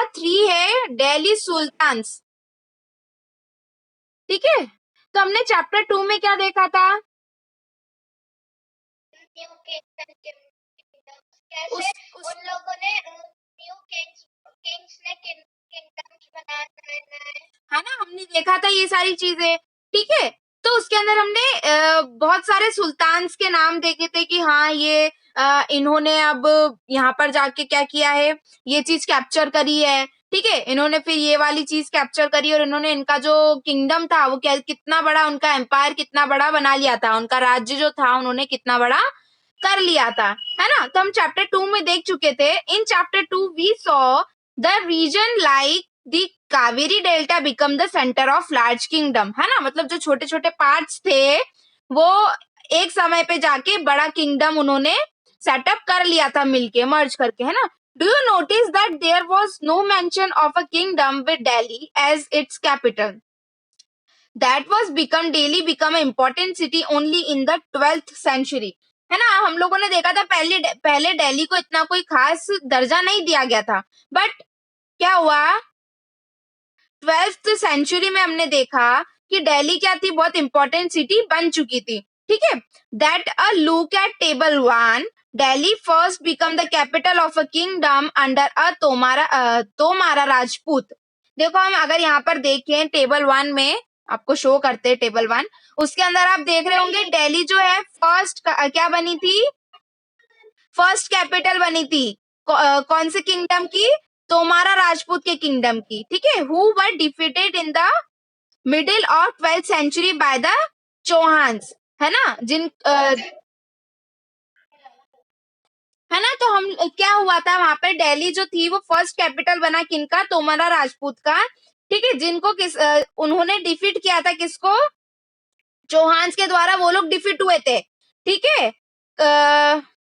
Part 3 है Delhi sultans, ठीक है। तो हमने चैप्टर 2 में क्या देखा था? उन लोगों ने न्यू किंग्स ने किंगडम्स बनाया है ना, हमने देखा था ये सारी चीजें, ठीक है। तो उसके अंदर हमने बहुत सारे सुल्तान्स के नाम देखे थे कि हाँ ये इन्होंने अब यहाँ पर जाके क्या किया है, ये चीज कैप्चर करी है, ठीक है। इन्होंने फिर ये वाली चीज कैप्चर करी और इन्होंने इनका जो किंगडम था वो क्या, कितना बड़ा उनका एम्पायर कितना बड़ा बना लिया था, उनका राज्य जो था उन्होंने कितना बड़ा कर लिया था, है ना। तो हम चैप्टर 2 में देख चुके थे। In chapter 2 we saw the region like the Kaveri delta become the centre of large kingdom, है ना। मतलब जो छोटे छोटे पार्ट्स थे वो एक समय पे जाके बड़ा किंगडम उन्होंने सेटअप कर लिया था मिलके, मर्ज करके, है ना। Do you notice that there was no mention of a kingdom with Delhi as its capital, that was become Delhi become an important city only in the 12th century, है ना। हम लोगों ने देखा था पहले दिल्ली को इतना कोई खास दर्जा नहीं दिया गया था, बट क्या हुआ 12th सेंचुरी में हमने देखा कि दिल्ली क्या थी, बहुत इंपॉर्टेंट सिटी बन चुकी थी, ठीक है। That a look at table 1, Delhi first become the capital of a kingdom under a Tomara Rajput. देखो हम अगर यहाँ पर देखें टेबल 1 में, आपको शो करते हैं टेबल 1, उसके अंदर आप देख रहे होंगे दिल्ली जो है फर्स्ट क्या बनी थी, फर्स्ट कैपिटल बनी थी कौन से किंगडम की, तोमारा राजपूत के किंगडम की, ठीक है। Who were defeated in the middle of 12th century by the Chauhans, है ना, है ना। तो हम क्या हुआ था वहां पे, दिल्ली जो थी वो फर्स्ट कैपिटल बना किनका, तोमारा राजपूत का, ठीक है। जिनको उन्होंने डिफीट किया था किसको, चौहान्स के द्वारा वो लोग डिफीट हुए थे, ठीक है।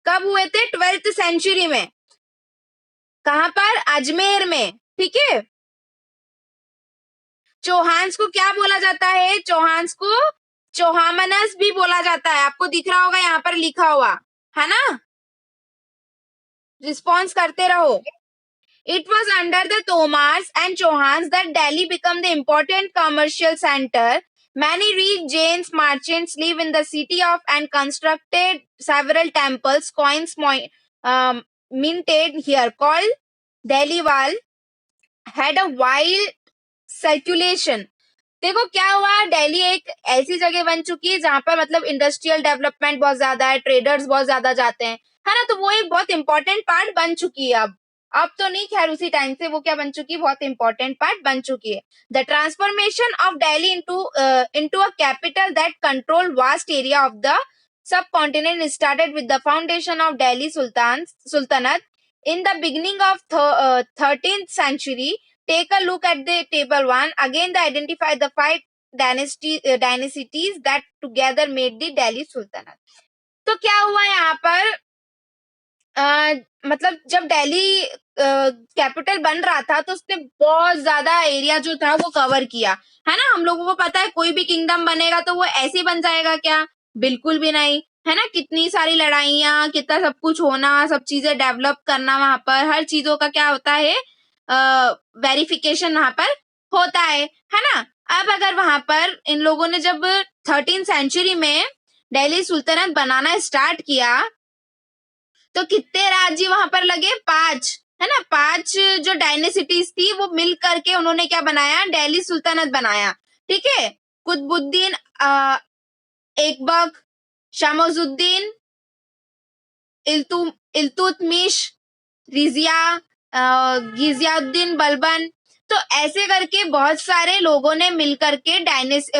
कब हुए थे, 12th सेंचुरी में, कहां पर, अजमेर में, ठीक है। चौहान्स को क्या बोला जाता है, चौहान्स को चौहामनस भी बोला जाता है, आपको दिख रहा होगा यहाँ पर लिखा हुआ, है ना। रिस्पॉन्स करते रहो। It was under the Tomars and Chauhans that Delhi became the important commercial center. Many rich Jains merchants live in the city of and constructed several temples. Coins minted here called Delhi Wal had a wide circulation. देखो क्या हुआ, दिल्ली एक ऐसी जगह बन चुकी है जहां पर मतलब इंडस्ट्रियल डेवलपमेंट बहुत ज्यादा है, ट्रेडर्स बहुत ज्यादा जाते हैं, है ना। तो वो एक बहुत इंपॉर्टेंट पार्ट बन चुकी है अब तो नहीं, खैर उसी टाइम से वो क्या बन चुकी है, बहुत इंपॉर्टेंट पार्ट बन चुकी है। The transformation of Delhi into a capital that control vast area of the subcontinent started with the foundation of Delhi sultanate in the beginning of 13th century. Take a look at the table 1. Again, they identify the 5 dynasties that together made the Delhi Sultanate. तो क्या हुआ यहाँ पर, मतलब जब Delhi capital बन रहा था तो उसने बहुत ज्यादा एरिया जो था वो कवर किया, है ना। हम लोगों को पता है कोई भी किंगडम बनेगा तो वो ऐसे ही बन जाएगा क्या, बिल्कुल भी नहीं, है ना। कितनी सारी लड़ाइयां, कितना सब कुछ होना, सब चीजें डेवलप करना, वहां पर हर चीजों का क्या होता है, वेरिफिकेशन वहां पर होता है ना। अब अगर वहां पर इन लोगों ने जब 13th सेंचुरी में दिल्ली सुल्तानत बनाना स्टार्ट किया तो कितने राज्य वहां पर लगे, 5, है ना। 5 जो डायनेसिटीज थी वो मिल करके उन्होंने क्या बनाया, दिल्ली सुल्तानत बनाया, ठीक है। कुतुबुद्दीन ऐबक, शमसुद्दीन, इल्तुतमिश, रिजिया, गिजियाउद्दीन बलबन। तो ऐसे करके बहुत सारे लोगों ने मिल करके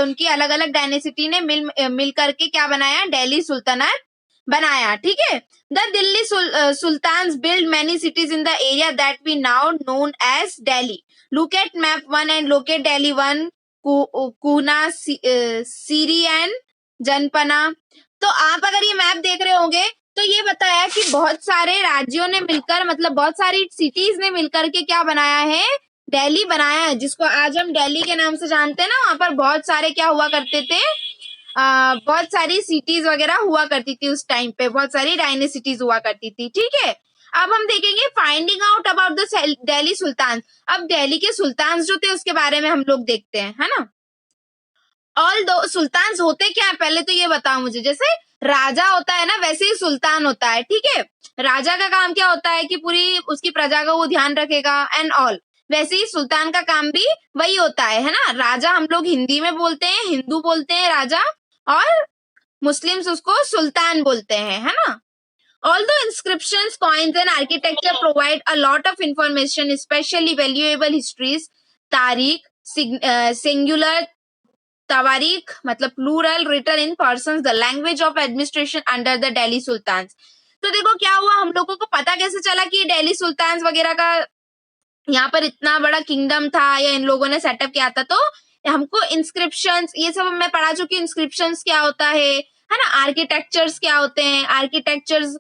उनकी अलग अलग डायनेसिटी ने मिल करके क्या बनाया, दिल्ली सुल्तानत बनाया, ठीक है। The Delhi sultans build many cities in the area that we now known as Delhi. Look at map 1 and locate Delhi 1, कूना, सीरी एंड जनपना। तो आप अगर ये मैप देख रहे होंगे तो ये बताया कि बहुत सारे राज्यों ने मिलकर, मतलब बहुत सारी सिटीज ने मिलकर के क्या बनाया है, दिल्ली बनाया है, जिसको आज हम दिल्ली के नाम से जानते हैं ना। वहां पर बहुत सारे क्या हुआ करते थे, बहुत सारी सिटीज वगैरह हुआ करती थी उस टाइम पे, बहुत सारी डायनेसिटीज हुआ करती थी, ठीक है। अब हम देखेंगे finding out about the Delhi sultan. अब दिल्ली के सुल्तान जो थे उसके बारे में हम लोग देखते हैं, है ना। ऑल दो सुल्तान होते क्या है पहले तो ये बताओ मुझे। जैसे राजा होता है ना वैसे ही सुल्तान होता है, ठीक है। राजा का काम क्या होता है कि पूरी उसकी प्रजा का वो ध्यान रखेगा एंड ऑल, वैसे ही सुल्तान का काम भी वही होता है ना। राजा हम लोग हिंदी में बोलते हैं, हिंदू बोलते हैं राजा, और मुस्लिम्स उसको सुल्तान बोलते हैं, है ना। Although inscriptions, coins, and architecture provide a lot of information, especially valuable histories, तारीख, singular, तवारीख मतलब plural, written in persons, the language of administration under the Delhi Sultans. तो देखो क्या हुआ, हम लोगों को पता कैसे चला कि दिल्ली सुल्तान वगैरह का यहाँ पर इतना बड़ा किंगडम था या इन लोगों ने सेटअप किया था। तो हमको इंस्क्रिप्शंस ये सब मैं पढ़ा चुकी हूँ, इंस्क्रिप्शंस क्या होता है ना। आर्किटेक्चर्स क्या होते हैं, आर्किटेक्चर्स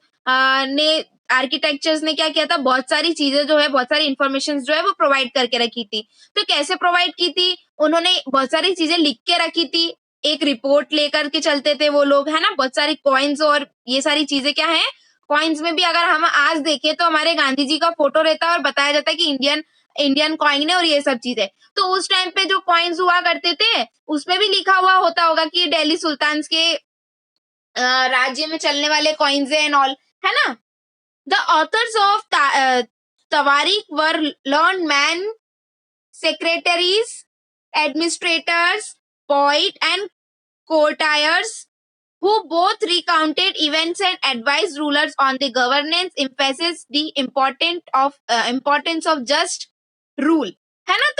ने क्या किया था, बहुत सारी चीजें जो है, बहुत सारी इंफॉर्मेशन जो है वो प्रोवाइड करके रखी थी। तो कैसे प्रोवाइड की थी, उन्होंने बहुत सारी चीजें लिख के रखी थी, एक रिपोर्ट लेकर के चलते थे वो लोग, है ना। बहुत सारी कॉइन्स और ये सारी चीजें क्या है, कॉइन्स में भी अगर हम आज देखें तो हमारे गांधी जी का फोटो रहता है और बताया जाता है कि इंडियन कॉइन है और ये सब चीजें। तो उस टाइम पे जो कॉइन्स हुआ करते थे उसमें भी लिखा हुआ होता होगा कि दिल्ली सुल्तान के राज्य में चलने वाले कॉइन्स एंड ऑल, है ना। The authors of tawarikh were learn man, secretaries, administrators, poet and courtiers who both recounted events and advised rulers on the governance, emphasized the importance of just rule, है ना।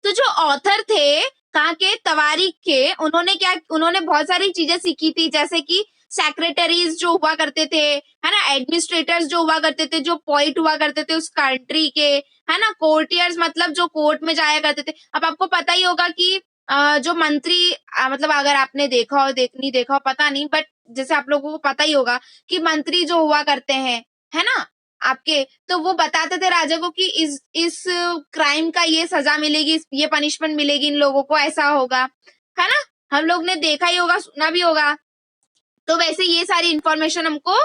तो जो ऑथर थे कहाँ के, तवारीख के, उन्होंने बहुत सारी चीजें सीखी थी, जैसे कि सेक्रेटरीज जो हुआ करते थे, है ना, एडमिनिस्ट्रेटर्स जो हुआ करते थे, जो पॉइंट हुआ करते थे उस कंट्री के, है ना, कोर्टियर्स मतलब जो कोर्ट में जाया करते थे। अब आपको पता ही होगा कि जो मंत्री मतलब अगर आपने देखा हो नहीं देखा हो पता नहीं, बट जैसे आप लोगों को पता ही होगा कि मंत्री जो हुआ करते हैं, है ना, आपके, तो वो बताते थे राजा को कि इस क्राइम का ये सजा मिलेगी, ये पनिशमेंट मिलेगी, इन लोगों को ऐसा होगा, है ना। हम लोग ने देखा ही होगा, सुना भी होगा। तो वैसे ये सारी इंफॉर्मेशन हमको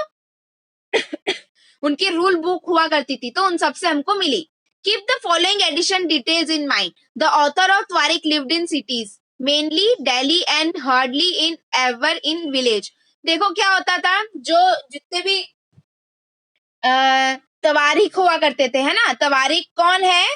उनकी रूल बुक हुआ करती थी तो उन सबसे हमको मिली। Keep the following addition details in mind. The author of tawarikh lived in cities mainly Delhi and hardly in ever in village. देखो क्या होता था, जो जितने भी तवारीख हुआ करते थे, है ना, तवारीख कौन है,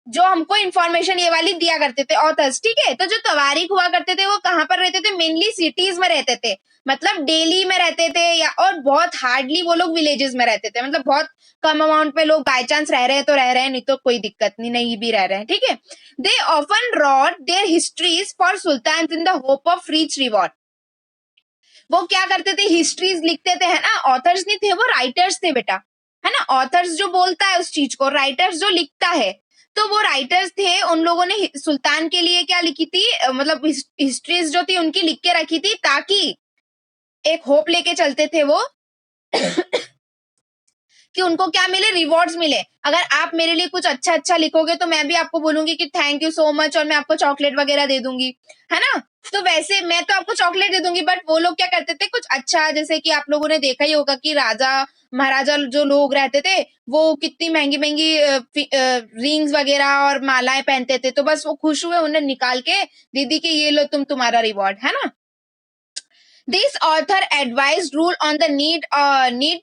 जो हमको इंफॉर्मेशन ये वाली दिया करते थे, ऑथर्स, ठीक है। तो जो तवारीख हुआ करते थे वो कहाँ पर रहते थे, मेनली सिटीज में रहते थे, मतलब दिल्ली में रहते थे, या और बहुत हार्डली वो लोग विलेजेस में रहते थे, मतलब बहुत कम अमाउंट पे लोग बाय चांस रह रहे हैं तो रह रहे हैं, नहीं तो कोई दिक्कत नहीं, नहीं भी रह रहे हैं, ठीक है। They often wrote their histories for sultan in the hope of rich reward. वो क्या करते थे, हिस्ट्रीज लिखते थे, है ना। ऑथर्स नहीं थे, वो राइटर्स थे बेटा, है ना। ऑथर्स जो बोलता है उस चीज को, राइटर्स जो लिखता है, तो वो राइटर्स थे। उन लोगों ने सुल्तान के लिए क्या लिखी थी, मतलब हिस्ट्रीज जो थी उनकी लिख के रखी थी, ताकि एक होप लेके चलते थे वो कि उनको क्या मिले, रिवॉर्ड्स मिले। अगर आप मेरे लिए कुछ अच्छा अच्छा लिखोगे तो मैं भी आपको बोलूंगी कि थैंक यू सो मच, और मैं आपको चॉकलेट वगैरह दे दूंगी, है ना। तो वैसे मैं तो आपको चॉकलेट दे दूंगी, बट वो लोग क्या करते थे कुछ अच्छा, जैसे कि आप लोगों ने देखा ही होगा कि राजा महाराजा जो लोग रहते थे वो कितनी महंगी महंगी रिंग्स वगैरह और मालाएं पहनते थे, तो बस वो खुश हुए, उन्हें निकाल के दीदी के ये लो तुम तुम्हारा रिवॉर्ड, है ना। This author advised rule on the need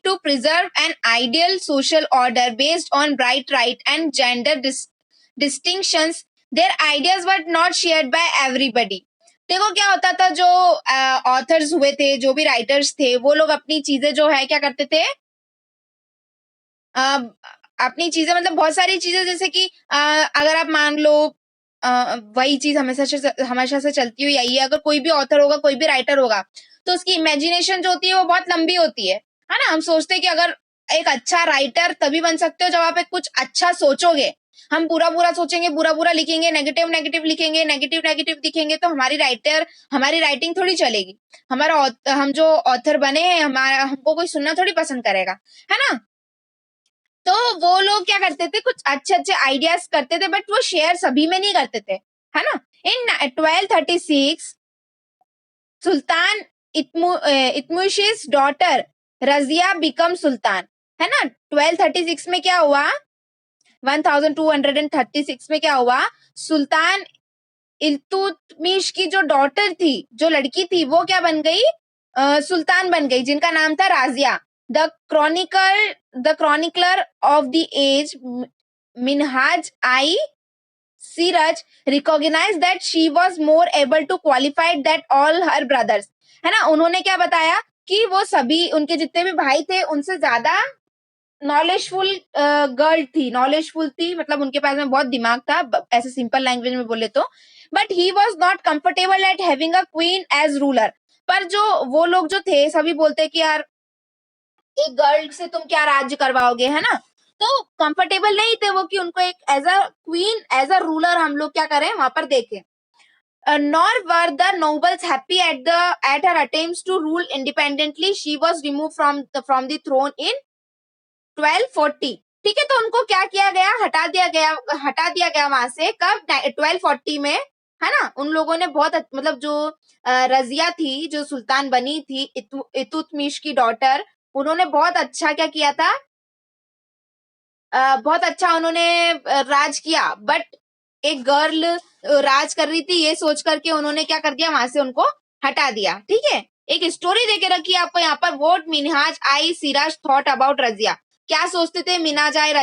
to preserve an ideal social order based on right and gender distinctions. Their ideas were not shared by everybody. देखो क्या होता था, जो ऑथर्स हुए थे, जो भी राइटर्स थे, वो लोग अपनी चीजें जो है क्या करते थे, अपनी चीजें मतलब बहुत सारी चीजें, जैसे कि अगर आप मान लो वही चीज हमेशा से चलती हुई आई है, अगर कोई भी ऑथर होगा, कोई भी राइटर होगा, तो उसकी इमेजिनेशन जो होती है वो बहुत लंबी होती है ना। हम सोचते हैं कि अगर एक अच्छा राइटर तभी बन सकते हो जब आप एक कुछ अच्छा सोचोगे। हम बुरा बुरा सोचेंगे, बुरा बुरा लिखेंगे, नेगेटिव नेगेटिव लिखेंगे, नेगेटिव नेगेटिव दिखेंगे, तो हमारी राइटिंग थोड़ी चलेगी। हम जो ऑथर बने हैं, हमको कोई सुनना थोड़ी पसंद करेगा, है ना। तो वो लोग क्या करते थे, कुछ अच्छे अच्छे आइडियाज करते थे, बट वो शेयर सभी में नहीं करते थे, है ना. इन 1236 सुल्तान इत्मुशिस डॉटर रजिया बिकम सुल्तान, है ना. 1236 में क्या हुआ, 1236 में क्या हुआ, सुल्तान इल्तुतमिश की जो डॉटर थी, जो लड़की थी, वो क्या बन गई, सुल्तान बन गई, जिनका नाम था Raziya. The chronicler of the age Minhaj i Siraj recognise that she was more able to qualified that all her brothers, है ना. उन्होंने क्या बताया कि वो सभी, उनके जितने भी भाई थे, उनसे ज्यादा नॉलेजफुल गर्ल थी, नॉलेजफुल थी, मतलब उनके पास में बहुत दिमाग था, ऐसे सिंपल लैंग्वेज में बोले तो. But he was not comfortable at having a queen as ruler. पर जो वो लोग जो थे, सभी बोलते कि यार एक गर्ल से तुम क्या राज्य करवाओगे, है ना. तो कंफर्टेबल नहीं थे वो कि उनको एक as a queen, as a ruler हम लोग क्या करें, वहां पर देखें. Nor were the nobles happy at her attempts to rule independently. She was removed from the throne in 1240. ठीक है, तो उनको क्या किया गया, हटा दिया गया वहां से. कब, 1240 में, है ना. उन लोगों ने बहुत मतलब जो रजिया थी, जो सुल्तान बनी थी, इतुतमिश की डॉटर, उन्होंने बहुत अच्छा क्या किया था, बहुत अच्छा उन्होंने राज किया. बट एक गर्ल राज कर रही थी, ये सोच करके उन्होंने क्या कर दिया, वहां से उनको हटा दिया. ठीक है, एक स्टोरी देके रखी है आपको यहाँ पर. What Minhaj i Siraj thought about Raziya. क्या सोचते थे Minhaj i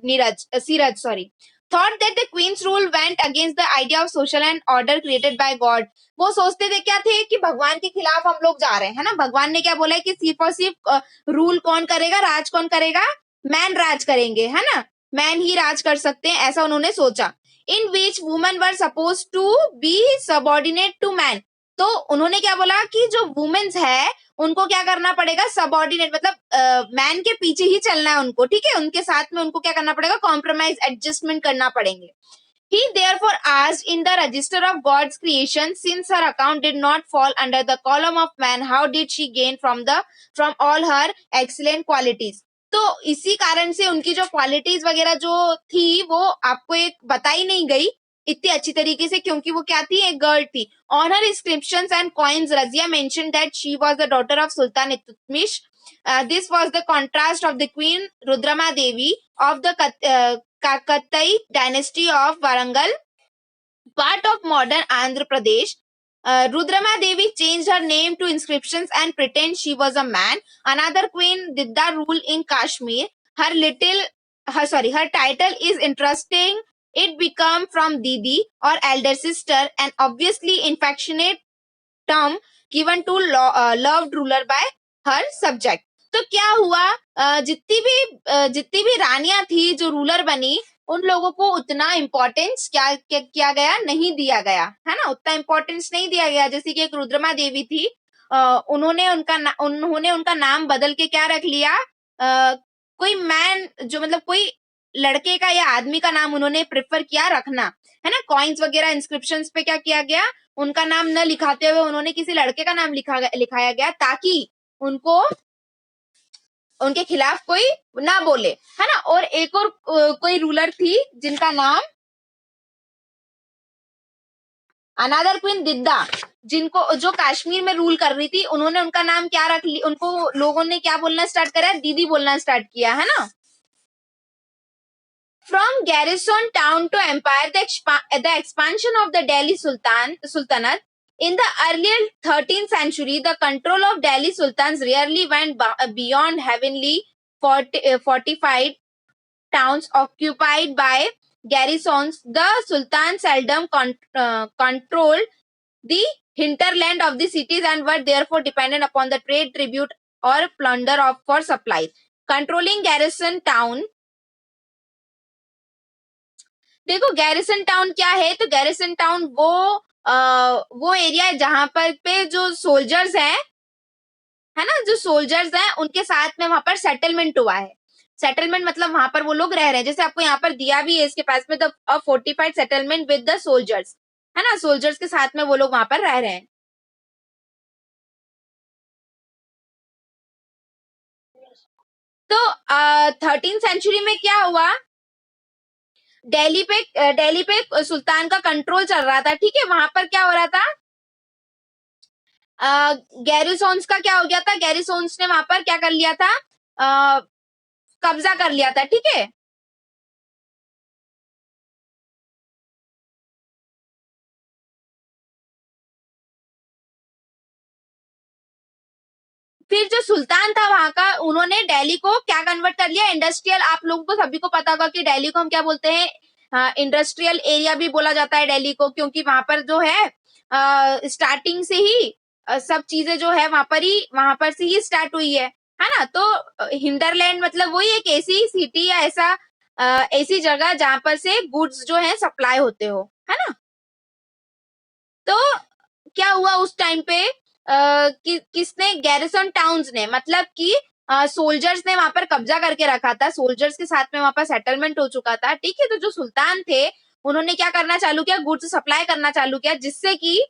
Neeraj Siraj sorry, thought that the queen's rule went against the idea of social and order created by God. वो सोचते थे क्या थे, कि भगवान के खिलाफ हम लोग जा रहे हैं, है ना. भगवान ने क्या बोला है कि सिर्फ और सिर्फ रूल कौन करेगा, राज कौन करेगा, मैन राज करेंगे, है ना. मैन ही राज कर सकते हैं, ऐसा उन्होंने सोचा. In which women were suppose to be subordinate to man. तो उन्होंने क्या बोला कि जो वुमेन्स है, उनको क्या करना पड़ेगा, सबॉर्डिनेट, मतलब मैन के पीछे ही चलना है उनको. ठीक है, उनके साथ में उनको क्या करना पड़ेगा, कॉम्प्रोमाइज, एडजस्टमेंट करना पड़ेंगे. He therefore asked in the register of God's creation, since her account did not fall under the column of man, how did she gain from all her excellent qualities? तो इसी कारण से उनकी जो qualities वगैरह जो थी, वो आपको एक बताई नहीं गई इतनी अच्छी तरीके से, क्योंकि वो क्या थी, एक गर्ल थी. On her inscriptions and coins, Razia mentioned that she was the daughter of Sultan Iltutmish. This was the contrast of the Queen Rudrama Devi of the Kakatai dynasty of Warangal, part of modern Andhra Pradesh. Rudrama Devi changed her name to inscriptions and pretend she was a man. Another queen did the rule in Kashmir. Her title is interesting. It became from Didi or elder sister, an obviously affectionate term given to loved ruler by her subject. तो क्या हुआ, जितनी भी रानियां थी जो ruler बनी, उन लोगों को उतना इम्पोर्टेंस किया गया, नहीं दिया गया, है ना. उतना इम्पोर्टेंस नहीं दिया गया. जैसे कि एक रुद्रमा देवी थी, उन्होंने उनका नाम बदल के क्या रख लिया, कोई मैन, जो मतलब कोई लड़के का या आदमी का नाम उन्होंने प्रेफर किया रखना, है ना. कॉइन्स वगैरह इंस्क्रिप्शंस पे क्या किया गया, उनका नाम न लिखाते हुए उन्होंने किसी लड़के का नाम लिखाया गया, ताकि उनको उनके खिलाफ कोई ना बोले, है ना. और एक और कोई रूलर थी जिनका नाम, अनादर क्वीन दिद्दा, जिनको जो कश्मीर में रूल कर रही थी, उन्होंने उनका नाम क्या रख ली, उनको लोगों ने क्या बोलना स्टार्ट करा, दीदी बोलना स्टार्ट किया, है ना. From garrison town to empire, the expansion of the Delhi Sultanate. In the early 13th century, the control of Delhi sultans rarely went beyond heavily fortified towns occupied by garrisons. The sultans seldom controlled the hinterland of the cities and were therefore dependent upon the trade, tribute, or plunder for supplies. Controlling garrison town. देखो, garrison town क्या है, तो garrison town वो area है जहां पर पे जो सोल्जर्स हैं, है ना, जो सोल्जर्स हैं, उनके साथ में वहां पर सेटलमेंट हुआ है. सेटलमेंट मतलब वहां पर वो लोग रह रहे हैं. जैसे आपको यहाँ पर दिया भी है इसके पास में, the fortified settlement with the soldiers, है ना. सोल्जर्स के साथ में वो लोग वहां पर रह रहे हैं. तो 13th सेंचुरी में क्या हुआ, दिल्ली पे सुल्तान का कंट्रोल चल रहा था, ठीक है। वहां पर क्या हो रहा था, गैरिसोन्स का क्या हो गया था, गैरिसोन्स ने वहां पर क्या कर लिया था, कब्जा कर लिया था, ठीक है। फिर जो सुल्तान था वहां का, उन्होंने दिल्ली को क्या कन्वर्ट कर लिया, इंडस्ट्रियल, आप लोगों को सभी को पता होगा कि दिल्ली को हम क्या बोलते हैं, इंडस्ट्रियल एरिया भी बोला जाता है दिल्ली को, क्योंकि वहां पर जो है स्टार्टिंग से ही सब चीजें जो है वहां पर से ही स्टार्ट हुई है ना। तो हिंडरलैंड मतलब वही एक ऐसी सिटी या ऐसी जगह जहां पर से गुड्स जो है सप्लाई होते हो, है ना। तो क्या हुआ उस टाइम पे, किसने, गैरिसन टाउन्स ने, मतलब कि सोल्जर्स ने वहां पर कब्जा करके रखा था, सोल्जर्स के साथ में वहां पर सेटलमेंट हो चुका था, ठीक है। तो जो सुल्तान थे उन्होंने क्या करना चालू किया, गुड्स सप्लाई करना चालू किया, जिससे कि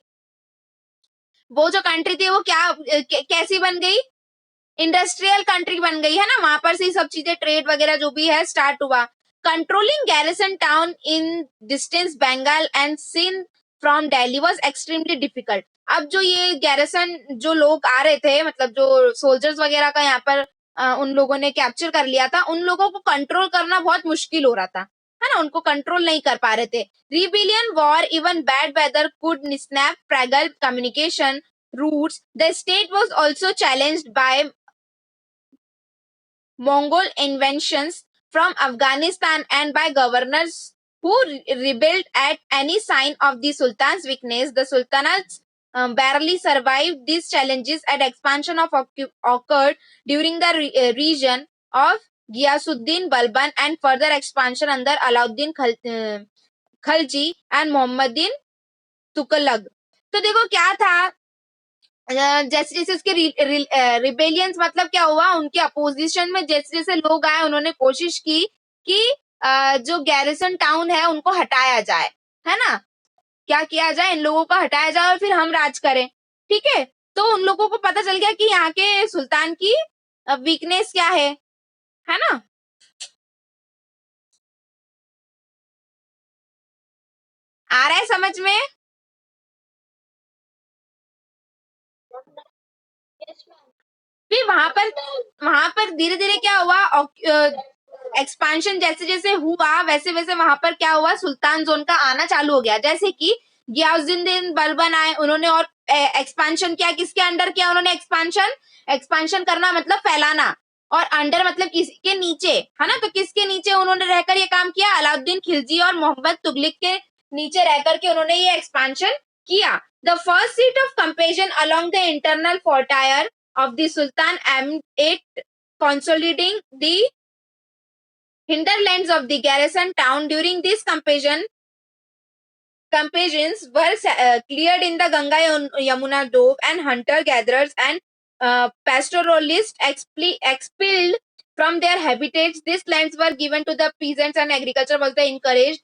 वो जो कंट्री थी वो कैसी बन गई, इंडस्ट्रियल कंट्री बन गई, है ना। वहां पर से ही सब चीजें, ट्रेड वगैरह जो भी है स्टार्ट हुआ। Controlling garrison town in distance Bengal and Sindh from Delhi was extremely difficult. अब जो ये गैरिसन जो लोग आ रहे थे, मतलब जो सोल्जर्स वगैरह का यहाँ पर उन लोगों ने कैप्चर कर लिया था, उन लोगों को कंट्रोल करना बहुत मुश्किल हो रहा था, है ना। उनको कंट्रोल नहीं कर पा रहे थे। Rebellion, war, even bad weather could snap fragile communication routes. The state was also challenged by Mongol invasions from Afghanistan and by governors who rebelled at any sign of the Sultan's weakness. The Sultanate barely survived these challenges, and expansion of occurred during the region of Ghiyasuddin Balban and further expansion under Alauddin Khalji and Muhammadin Tughlaq. तो देखो क्या था, जैसे जैसे उसके rebellions मतलब क्या हुआ, उनके अपोजिशन में जैसे जैसे लोग आए, उन्होंने कोशिश की कि जो गैरिसन टाउन है उनको हटाया जाए, है ना। क्या किया जाए, इन लोगों को हटाया जाए और फिर हम राज करें, ठीक है। तो उन लोगों को पता चल गया कि यहाँ के सुल्तान की वीकनेस क्या है ना। आ रहा है समझ में। Yes, ma'am. फिर वहां पर धीरे धीरे क्या हुआ, एक्सपांशन जैसे जैसे हुआ, वैसे वैसे वहां पर क्या हुआ, सुल्तान जोन का आना चालू हो गया। जैसे कि गियासुद्दीन बलबन आए, उन्होंने और एक्सपांशन किया, किसके अंडर किया उन्होंने एक्सपांशन, एक्सपांशन करना मतलब फैलाना, और अंडर मतलब किसके नीचे, है ना। तो किसके नीचे उन्होंने रहकर ये काम किया, अलाउद्दीन खिलजी और मोहम्मद तुगलक के नीचे रहकर के उन्होंने ये एक्सपांशन किया। The first seat of comparison along the internal frontier of the Sultan aimed at consolidating the hinterlands of the garrison town. During these campaigns were cleared in the Ganga Yamuna Dove, and hunter-gatherers and pastoralists expelled from their habitats. These lands were given to the peasants, and agriculture was encouraged.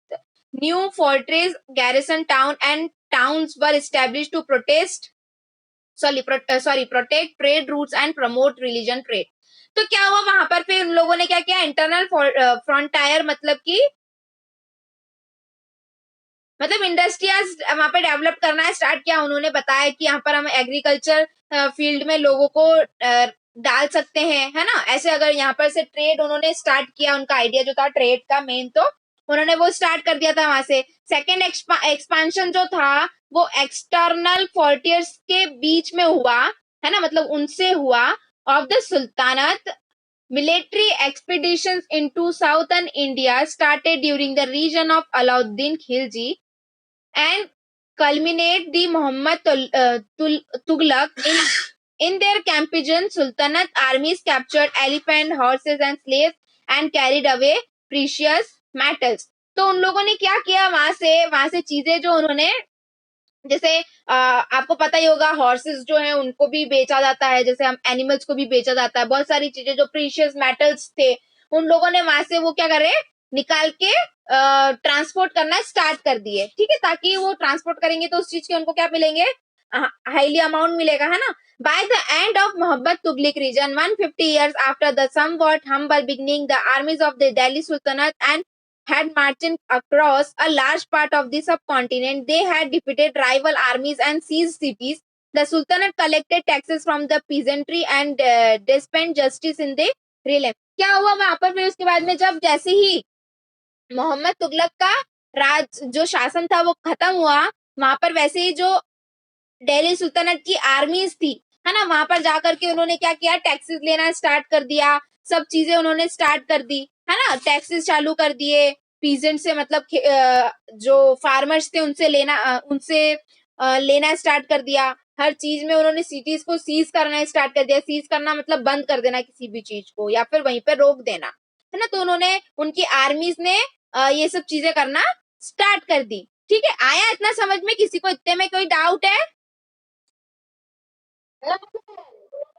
New fortress, garrison town, and towns were established to protect trade routes and promote religion trade. तो क्या हुआ वहां पर, फिर उन लोगों ने क्या किया, इंटरनल फ्रंटायर मतलब इंडस्ट्रियाज वहां पे डेवलप करना स्टार्ट किया। उन्होंने बताया कि यहाँ पर हम एग्रीकल्चर फील्ड में लोगों को डाल सकते हैं, है ना। ऐसे अगर यहाँ पर से ट्रेड उन्होंने स्टार्ट किया, उनका आइडिया जो था ट्रेड का मेन, तो उन्होंने वो स्टार्ट कर दिया था वहां से। सेकेंड एक्सपांशन जो था वो एक्सटर्नल फ्रंटियर्स के बीच में हुआ, है ना, मतलब उनसे हुआ, of the sultanate. Military expeditions into southern India started during the region of Alauddin Khilji and culminate the Muhammad Tughlaq. In their campaign, Sultanate armies captured elephant, horses and slaves and carried away precious metals. तो उन लोगों ने क्या किया, वहां से चीजें जो उन्होंने, जैसे आपको पता ही होगा, हॉर्सेस जो है उनको भी बेचा जाता है, जैसे हम एनिमल्स को भी बेचा जाता है, बहुत सारी चीजें जो प्रीशियस मेटल्स थे, उन लोगों ने वहां से वो क्या करे, निकाल के ट्रांसपोर्ट करना स्टार्ट कर दिए, ठीक है। ताकि वो ट्रांसपोर्ट करेंगे तो उस चीज के उनको क्या मिलेंगे, हाईली अमाउंट मिलेगा, है ना. By the end of Mohabbat Tughlaq region, 150 years after the somewhat humble beginning, the armies of the Delhi Sultanate and had marched across a large part of the subcontinent. They had defeated rival armies and seized cities. The Sultanate collected taxes from the peasantry and dispensed justice in the realm. क्या हुआ वहां पर फिर उसके बाद में, जब जैसे ही मोहम्मद तुगलक का राज जो शासन था वो खत्म हुआ, वहां पर वैसे ही जो दिल्ली सुल्तानत की आर्मीज थी, है ना, वहां पर जाकर के उन्होंने क्या किया, टैक्सेस लेना स्टार्ट कर दिया, सब चीजें उन्होंने स्टार्ट कर दी, है ना, टैक्सेस चालू कर दिए. पीजेंट से मतलब जो फार्मर्स थे उनसे लेना स्टार्ट कर दिया. हर चीज में उन्होंने सिटीज को सीज करना स्टार्ट कर दिया. सीज करना मतलब बंद कर देना किसी भी चीज को, या फिर वहीं पे रोक देना, है ना. तो उन्होंने, उनकी आर्मीज ने ये सब चीजें करना स्टार्ट कर दी. ठीक है, आया इतना समझ में? किसी को इतने में कोई डाउट है?